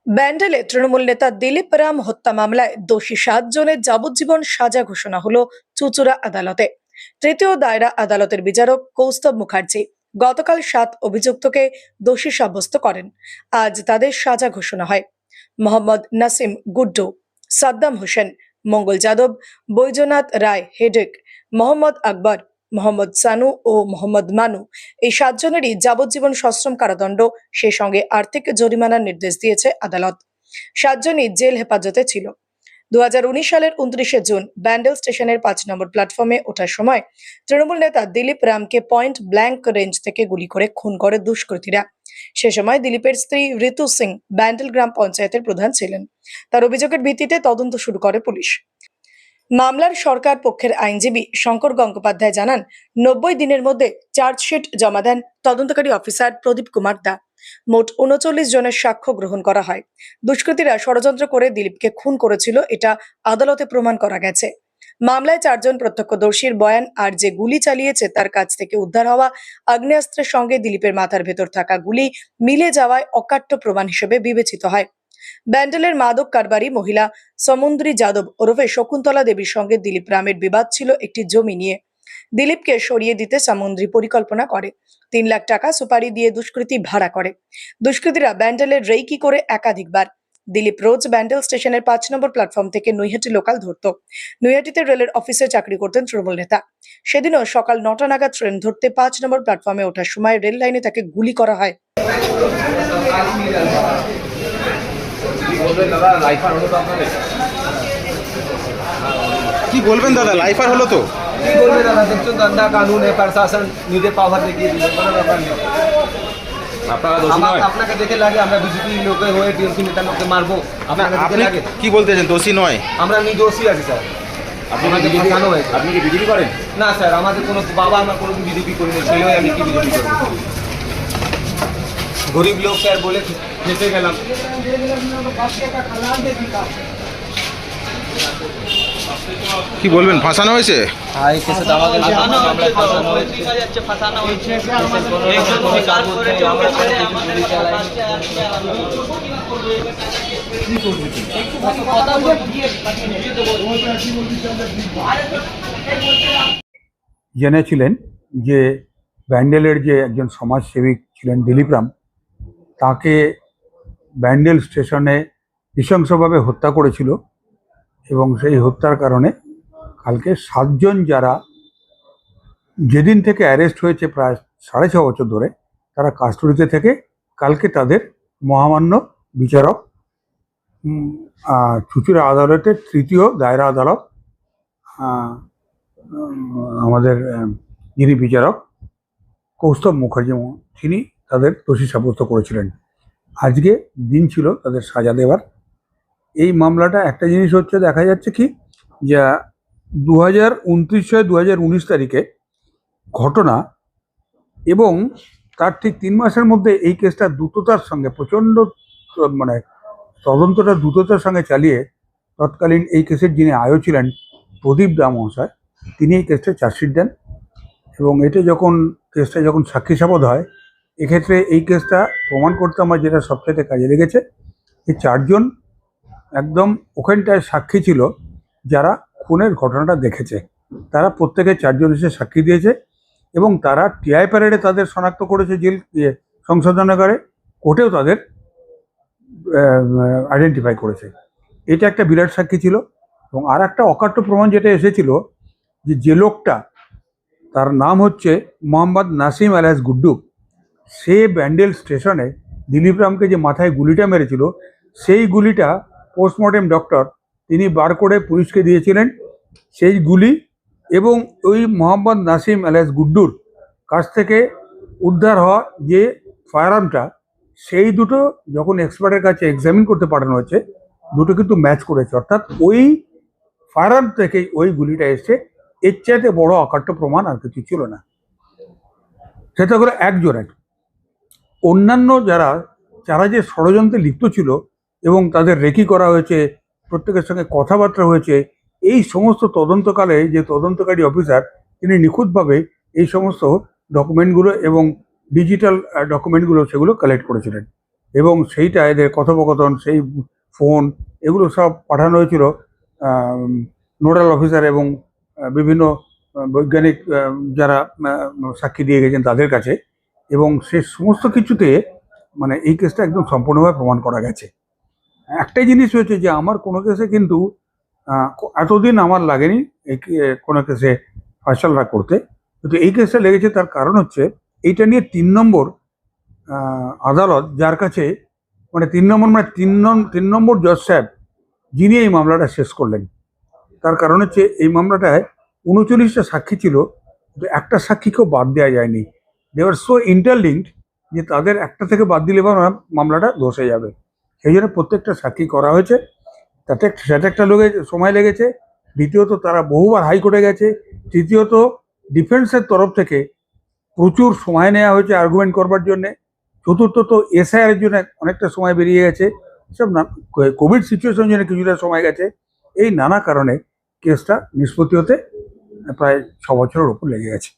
ব্যান্ডেলে তৃণমূল নেতা দিলীপ রাম হত্যা মামলায় দোষী 7 জনের যাবজ্জীবন সাজা ঘোষণা হলো চুঁচুড়া আদালতে। তৃতীয় দায়রা আদালতের বিচারক কৌস্তব মুখার্জি গতকাল 7 অভিযুক্তকে দোষী সাব্যস্ত করেন। আজ তাদের সাজা ঘোষণা হয়। মোহাম্মদ নাসিম গুড্ডু, সাদ্দাম হোসেন, মঙ্গল যাদব, বৈজনাথ রায় হেডেক, মোহাম্মদ আকবর, মোহাম্মদ সানু ও মোহাম্মদ মানু, এই 7 জনেরই যাবজ্জীবন সশ্রম কারাদণ্ড, সেই সঙ্গে আর্থিক জরিমানার নির্দেশ দিয়েছে আদালত। 7 জনই জেল হেফাজতে ছিল। 2019 সালের 29শে জুন ব্যান্ডেল স্টেশনের 5 নম্বর প্ল্যাটফর্মে ওঠার সময় তৃণমূল নেতা দিলীপ রামকে পয়েন্ট ব্ল্যাঙ্ক রেঞ্জ থেকে গুলি করে খুন করে দুষ্কৃতীরা। সে সময় দিলীপের স্ত্রী ঋতু সিং ব্যান্ডেল গ্রাম পঞ্চায়েতের প্রধান ছিলেন। তার অভিযোগের ভিত্তিতে তদন্ত শুরু করে পুলিশ। মামলার সরকার পক্ষের আইনজীবী শঙ্কর গঙ্গোপাধ্যায় জানান, 90 দিনের মধ্যে চার্জশিট জমা দেন তদন্তকারী অফিসার প্রদীপ কুমার দা। মোট 39 জনের সাক্ষ্য গ্রহণ করা হয়। দুষ্কৃতীরা ষড়যন্ত্র করে দিলীপকে খুন করেছিল, এটা আদালতে প্রমাণ করা গেছে। মামলায় 4 জন প্রত্যক্ষদর্শীর বয়ান আর যে গুলি চালিয়েছে তার কাছ থেকে উদ্ধার হওয়া আগ্নেয়াস্ত্রের সঙ্গে দিলীপের মাথার ভেতর থাকা গুলি মিলে যাওয়ায় অকাট্য প্রমাণ হিসেবে বিবেচিত হয়। ব্যান্ডেলের মাদক কারবারি মহিলা সমুদ্রী যাদব ওরফে শকুন্তলা দেবীর সঙ্গে দিলীপ রামের বিবাদ ছিল একটি জমি নিয়ে। দিলীপকে সরিয়ে দিতে সমুদ্রী পরিকল্পনা করে 3 লাখ টাকা সুপারি দিয়ে দুষ্কৃতী ভাড়া করে। দুষ্কৃতীরা ব্যান্ডেলের রেইকি করে একাধিকবার। দিলীপ রোজ ব্যান্ডেল স্টেশনের 5 নম্বর প্ল্যাটফর্ম থেকে নৈহাটি লোকাল ধরত। নৈহাটিতে রেলের অফিসে চাকরি করতেন তৃণমূল নেতা। সেদিনও সকাল 9টা নাগাদ ট্রেন ধরতে 5 নম্বর প্ল্যাটফর্মে ওঠার সময় রেল লাইনে তাকে গুলি করা হয়। কি বলবেন দাদা, লাইফার হলো তো? কি বলবে দাদা, দেখছো গন্দা কানুন প্রশাসন নিজে পাওয়ার দেখিয়ে দিল, কোনো ব্যাপার নেই। আপনারা দোষী নয়? আপনাকে দেখে লাগে আমরা বিজেপি লোকে হয়ে টিএমসি নেতা লোককে মারবো? আপনাকে দেখে আপনি লাগে? কি বলতে চাইছেন, দোষী নয়? আমরা নির্দোষী আছি স্যার। আপনি আমাকে বিজেপি ফাঁসানো হয়েছে। আপনি কি বিজেপি করেন? না স্যার, আমাদের কোনো বাবা আমার কোনো বিজেপি করিনি, ছেলে হয়ে আমি কি বিজেপি করবো? গরিব লোক স্যার বলে ফেসে গেলাম। কি বলবেন, ফাঁসানো হয়েছে? হ্যাঁ, এই কেসে দাওয়া গেল মামলায় ফাঁসানো হয়েছে। জেনেছিলেন যে ব্যান্ডেলের যে একজন সমাজসেবী ছিলেন দিলীপ রাম, তাকে ব্যান্ডেল স্টেশনে নৃশংসভাবে হত্যা করেছিল এবং সেই হত্যার কারণে কালকে 7 জন যারা যেদিন থেকে অ্যারেস্ট হয়েছে প্রায় 6.5 বছর ধরে, তারা কাস্টডিতে থেকে কালকে তাদের মহামান্য বিচারক চুঁচুড়া আদালতের 3য় দায়রা আদালত আমাদের যিনি বিচারক কৌস্তব মুখার্জি, তিনি তাদের দোষী সাব্যস্ত করেছিলেন। আজকে দিন ছিল তাদের সাজা দেওয়ার। এই মামলাটা একটা জিনিস হচ্ছে, দেখা যাচ্ছে কি যে 2019 তারিখে ঘটনা এবং তার ঠিক 3 মাসের মধ্যে এই কেসটা দ্রুততার সঙ্গে প্রচণ্ড মানে তদন্তটা দ্রুততার সঙ্গে চালিয়ে তৎকালীন এই কেসের যিনি আয়ো ছিলেন প্রদীপ দা মহাশয়, তিনি এই কেসটা চার্জশিট দেন এবং কেসটা যখন সাক্ষী শপথ হয়, এক্ষেত্রে এই কেসটা প্রমাণ করতে আমার যেটা সবচেয়ে কাজে লেগেছে, এই 4 জন একদম ওখানটায় সাক্ষী ছিল যারা খুনের ঘটনাটা দেখেছে। তারা প্রত্যেকে 4 জন এসে সাক্ষী দিয়েছে এবং তারা টিআই প্যারেডে তাদের শনাক্ত করেছে জেল সংশোধনাগারে, কোর্টেও তাদের আইডেন্টিফাই করেছে। এটা একটা বিরাট সাক্ষী ছিল। এবং আর একটা অকাট্য প্রমাণ যেটা এসেছিল, যে লোকটা, তার নাম হচ্ছে মোহাম্মদ নাসিম আলিয়াস গুড্ডু, সে ব্যান্ডেল স্টেশনে দিলীপ রামকে যে মাথায় গুলিটা মেরেছিল, সেই গুলিটা পোস্টমর্টেম ডক্টর তিনি বার করে পুলিশকে দিয়েছিলেন। সেই গুলি এবং ওই মোহাম্মদ নাসিম আলিয়াস গুড্ডুর কাছ থেকে উদ্ধার হওয়া যে ফায়ারআর্মটা, সেই দুটো যখন এক্সপার্টের কাছে এক্সামিন করতে পাঠানো হয়েছে, দুটো কিন্তু ম্যাচ করেছে। অর্থাৎ ওই ফায়ারআর্ম থেকেই ওই গুলিটা এসছে। এর চাইতে বড় অকাট্য প্রমাণ আর কিছু ছিল না। সেটা হলো একজনের। অন্যান্য যারা যে ষড়যন্ত্রে লিপ্ত ছিল এবং তাদের রেকি করা হয়েছে, প্রত্যেকের সঙ্গে কথাবার্তা হয়েছে, এই সমস্ত তদন্তকালে যে তদন্তকারী অফিসার, তিনি নিখুঁতভাবে এই সমস্ত ডকুমেন্টগুলো এবং ডিজিটাল ডকুমেন্টগুলো সেগুলো কালেক্ট করেছিলেন। এবং সেইটা এদের কথোপকথন, সেই ফোন, এগুলো সব পাঠানো হয়েছিল নোডাল অফিসার এবং বিভিন্ন বৈজ্ঞানিক যারা সাক্ষী দিয়ে গেছেন তাদের কাছে, এবং সে সমস্ত কিছুতে মানে এই কেসটা একদম সম্পূর্ণভাবে প্রমাণ করা গেছে। একটাই জিনিস হয়েছে যে আমার কোনো কেসে কিন্তু এতদিন আমার লাগেনি এই কোনো কেসে ফয়সালা করতে, কিন্তু এই কেসটা লেগেছে। তার কারণ হচ্ছে এইটা নিয়ে 3 নম্বর আদালত, যার কাছে মানে 3 নম্বর জজ সাহেব যিনি এই মামলাটা শেষ করলেন। তার কারণ হচ্ছে এই মামলাটায় 39টা সাক্ষী ছিল, কিন্তু একটা সাক্ষীকেও বাদ দেওয়া যায়নি। দে আর সো ইন্টারলিঙ্কড যে তাদের একটা থেকে বাদ দিলে বা মামলাটা ধসে যাবে। সেই জন্য প্রত্যেকটা সাক্ষী করা হয়েছে। সেটা একটা সময় লেগেছে। দ্বিতীয়ত তারা বহুবার হাইকোর্টে গেছে। তৃতীয়ত ডিফেন্সের তরফ থেকে প্রচুর সময় নেওয়া হয়েছে আর্গুমেন্ট করবার জন্যে। চতুর্থত এসআইআর জন্য অনেকটা সময় বেরিয়ে গেছে। সব কোভিড সিচুয়েশন জন্য কিছুটা সময় গেছে। এই নানা কারণে কেসটা নিষ্পত্তি হতে প্রায় 6 বছরের উপর লেগে গেছে।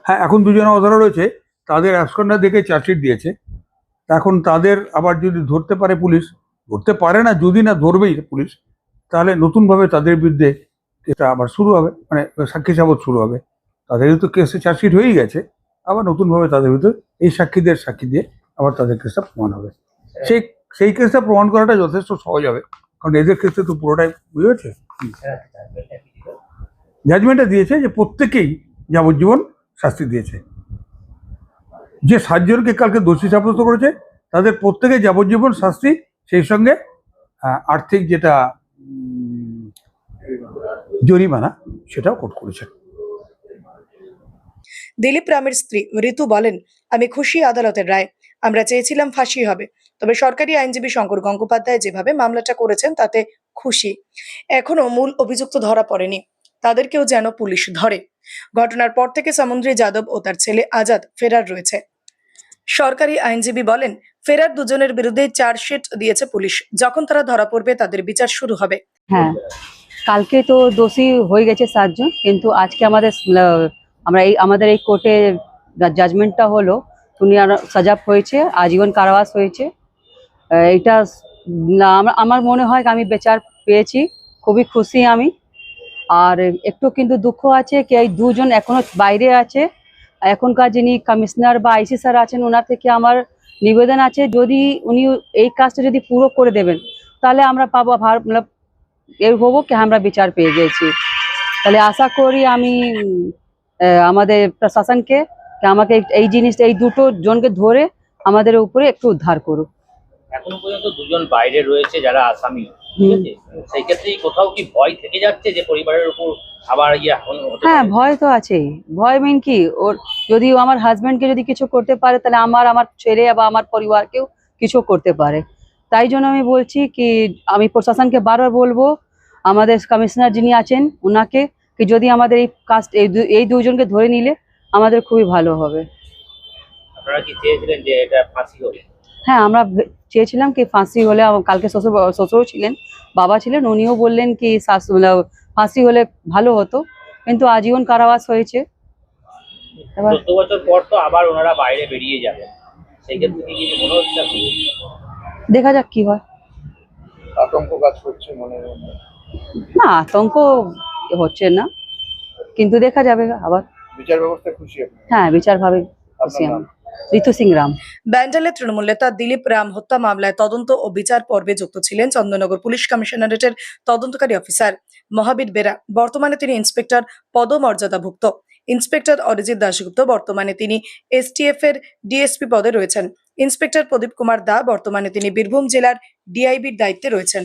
হ্যাঁ, এখন দুজনে অধরা রয়েছে। তাদের অ্যাবসকন্ডার দেখে চার্জশিট দিয়েছে। এখন তাদের আবার যদি ধরতে পারে পুলিশ, ধরতে পারে না, যদি না ধরবেই পুলিশ, তাহলে নতুনভাবে তাদের বিরুদ্ধে কেসটা আবার শুরু হবে, মানে সাক্ষী সাবত শুরু হবে। তাদেরই তো কেসে চার্জশিট হয়েই গেছে, আবার নতুনভাবে তাদের ভিতরে এই সাক্ষীদের সাক্ষী দিয়ে আবার তাদের কেসটা প্রমাণ হবে। সেই কেসটা প্রমাণ করাটা যথেষ্ট সহজ হবে, কারণ এদের ক্ষেত্রে তো পুরোটাই বুঝেছে। জাজমেন্টটা দিয়েছে যে প্রত্যেকেই যাবজ্জীবন শাস্তি দিয়েছে। যে 7 জনকে কালকে দোষী সাব্যস্ত করেছে তাদের প্রত্যেকে যাবজ্জীবন শাস্তি, সেই সঙ্গে আর্থিক যেটা জরিমানা সেটাও কোর্ট করেছে। দিলীপ রামের স্ত্রী ঋতু বলেন, আমি খুশি আদালতের রায়। আমরা চেয়েছিলাম ফাঁসি হবে, তবে সরকারি আইনজীবী শঙ্কর গঙ্গোপাধ্যায় যেভাবে মামলাটা করেছেন তাতে খুশি। এখনো মূল অভিযুক্ত ধরা পড়েনি, তাদেরকেও যেন পুলিশ ধরে। ঘটনার পর থেকে সমুদ্রী যাদব ও তার ছেলে আজাদ ফেরার রয়েছে। সরকারি আইনজীবী বলেন, ফেরার দুজনের বিরুদ্ধে চার্জশিট দিয়েছে পুলিশ। যখন তারা ধরা পড়বে তাদের বিচার শুরু হবে। হ্যাঁ, কালকে তো দোষী হয়ে গেছে 7 জন, কিন্তু আজকে আমাদের এই কোর্টে জাজমেন্টটা হলো, উনি সাজা হয়েছে, আজীবন কারাবাস হয়েছে। এটা আমার মনে হয় আমি বিচার পেয়েছি, খুবই খুশি আমি। আর একটু কিন্তু দুঃখ আছে কি এই 2 জন এখনো বাইরে আছে। এখনকার যিনি কমিশনার বা আইসি স্যার আছেন, ওনার থেকে আমার নিবেদন আছে, যদি উনি এই কাজটা যদি পুরো করে দেবেন তাহলে আমরা পাবো এর হবো কি আমরা বিচার পেয়ে গেছি। তাহলে আশা করি আমি আমাদের প্রশাসনকে আমাকে এই জিনিসটা, এই 2 জনকে ধরে আমাদের উপরে একটু উদ্ধার করুক। এখনো পর্যন্ত 2 জন বাইরে রয়েছে যারা আসামি, ঠিক আছে? সেই ক্ষেত্রে কোথাও কি ভয় থেকে যাচ্ছে যে পরিবারের উপর আবার হ্যাঁ, ভয় তো আছেই। ভয় মেন কি, ওর যদি আমার হাজবেন্ডকে যদি কিছু করতে পারে তাহলে আমার ছেলে বা আমার পরিবারকেও কিছু করতে পারে। তাই জন্য আমি বলছি কি, আমি প্রশাসনকে বারবার বলবো, আমাদের কমিশনার যিনি আছেন ওনাকে, কি যদি আমাদের এই কাস্ট এই 2 জনকে ধরে নিলে আমাদের খুবই ভালো হবে। আপনারা কি চেয়েছিলেন যে এটা ফাঁসি হবে? হ্যাঁ, আমরা চেয়েছিলাম কি ফাঁসি হলে, কালকে শ্বশুরও ছিলেন, বাবা ছিলেন, উনিও বললেন কি ফাঁসি হলে ভালো হতো, কিন্তু আজীবন কারাবাস হয়েছে। 14 বছর পর তো আবার ওনারা বাইরে বেরিয়ে যাবেন, সেই ক্ষেত্রে কি কিছু মনে হচ্ছে? দেখা যাক কি হয়। আতঙ্ক কাজ করছে মনে না, আতঙ্ক হচ্ছে না, কিন্তু দেখা যাবে আবার। বিচার ব্যবস্থা খুশি আপনি? হ্যাঁ, বিচার ভাবে খুশি আমি। ঋতু সিং রাম। ব্যান্ডেলের তৃণমূল নেতা দিলীপ রাম হত্যা মামলায় তদন্ত ও বিচার পর্বে যুক্ত ছিলেন চন্দননগর পুলিশ কমিশনারেটের তদন্তকারী অফিসার মহাবীর বেরা। বর্তমানে তিনি ইন্সপেক্টর পদমর্যাদাভুক্ত। ইন্সপেক্টর অরিজিৎ দাশগুপ্ত বর্তমানে তিনি এসটিএফ এর ডিএসপি পদে রয়েছেন। ইন্সপেক্টর প্রদীপ কুমার দা বর্তমানে তিনি বীরভূম জেলার ডিআইবির দায়িত্বে রয়েছেন।